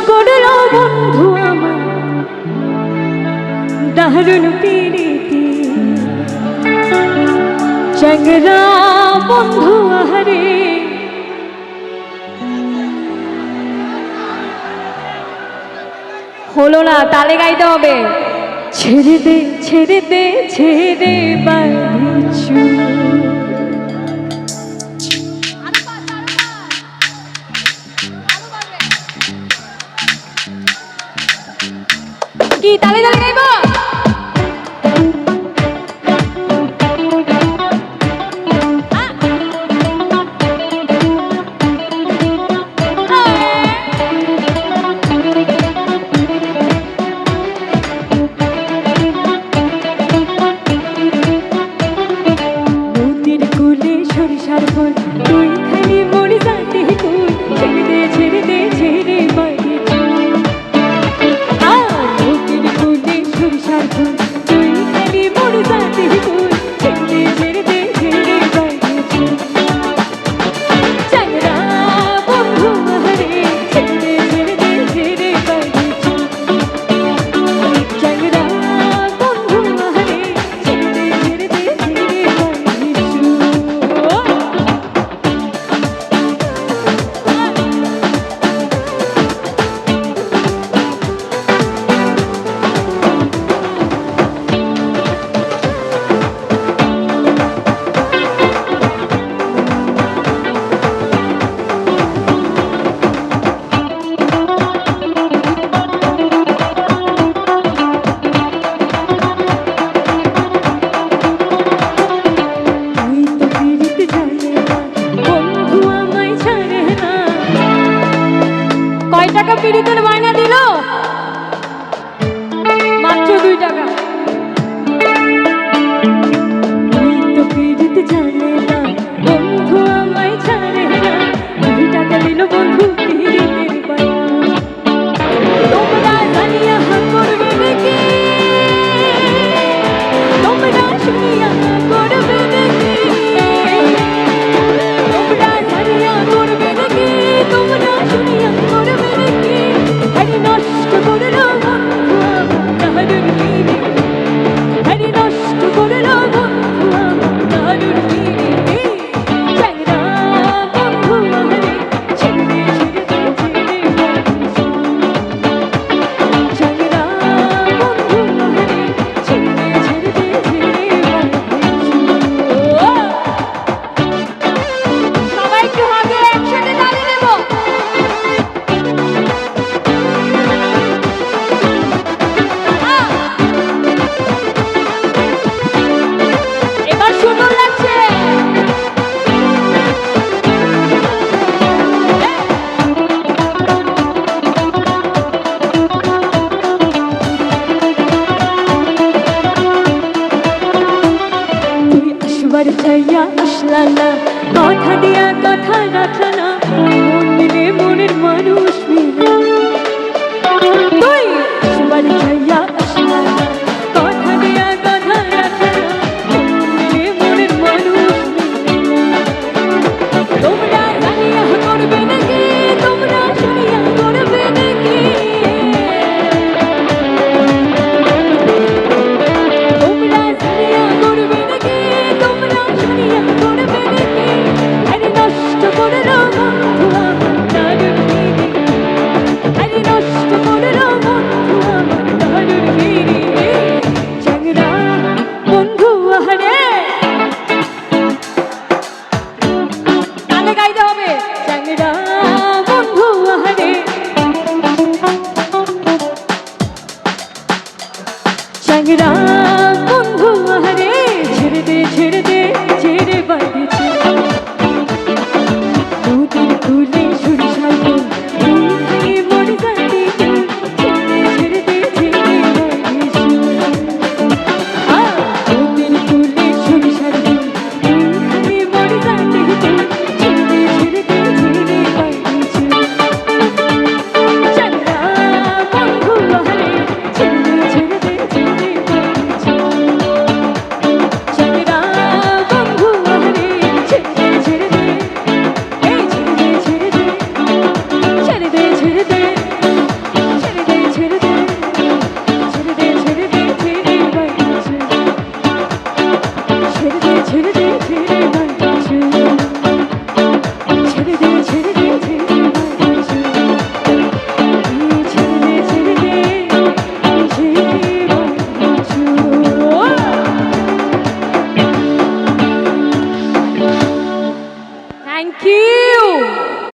করলো বন্ধু আমার দারুণ প্রীতি চ্যাংড়া বন্ধু আহারে হলো না, তালে গাইতে হবে। ছেড়ে দে ছেড়ে দে ছেড়ে বাঁধিছু কি তালে তালে গাইব টাকা পিড়িতের বায়না দিল মাত্র 2 টাকা তো পিড়িতে জানে না বন্ধু আমায় ছাড়ে না 2 টাকা দিল বন্ধু পিড়িতের বায়না তোমরা জানিয়া করবে নাকি তোমরা শুনিয়া করবে নাকি তোমরা জানিয়া করবে নাকি তোমরা শুনিয়া করবে নাকি হরি নষ্ট করলো বন্ধু আমার পিড়ি হরি নষ্ট করলো বন্ধু আমার পিড়ি চ্যাংড়া বন্ধু আমারে ছেড়ে ছেড়ে ছেড়ে চ্যাংড়া বন্ধু আমারে ছেড়ে ছেড়ে সবাই একটু হাতে একসাথে তালি দেব এবার সুন্দর লাগছে তুই আসবার চাইয়া আসলা না কথা দিয়া কথা রাখলা না মন মিলে মনের মানুষ মিলে তুই আসবার চাইয়া আসলা না কথা দিয়া কথা রাখলা না মন মিলে মনের মানুষ মিলে তোমরা জানিয়া করবে নাকি তোমরা শুনিয়া করবে নাকি তোমরা জানিয়া করবে নাকি তোমরা শুনিয়া করবে নাকি হরি নষ্ট করলো বন্ধু আমার দারুণ পিড়ি হরি নষ্ট করলো বন্ধু আমার দারুণ পিড়ি চ্যাংড়া বন্ধু আহারে তালে গাইতে হবে চ্যাংড়া বন্ধু আহারে চ্যাংড়া বন্ধু আহারে ছেড়ে দে ছেড়ে দে ছেড়ে বাঁধিছে নদীর কুলে সরিষার ফুল তুই খালি মরে যাতি ছেড়ে ছেড়ে দে ছেড়ে বাঁধিছে নদীর কুলে সরিষার ফুল তুই খালি মরে যাতি ছেড়ে ছেড়ে দে ছেড়ে বাঁধিছে চ্যাংড়া বন্ধু আহারে ছেড়ে ছেড়ে দে ছেড়ে বাঁধিছে ছেড়ে দে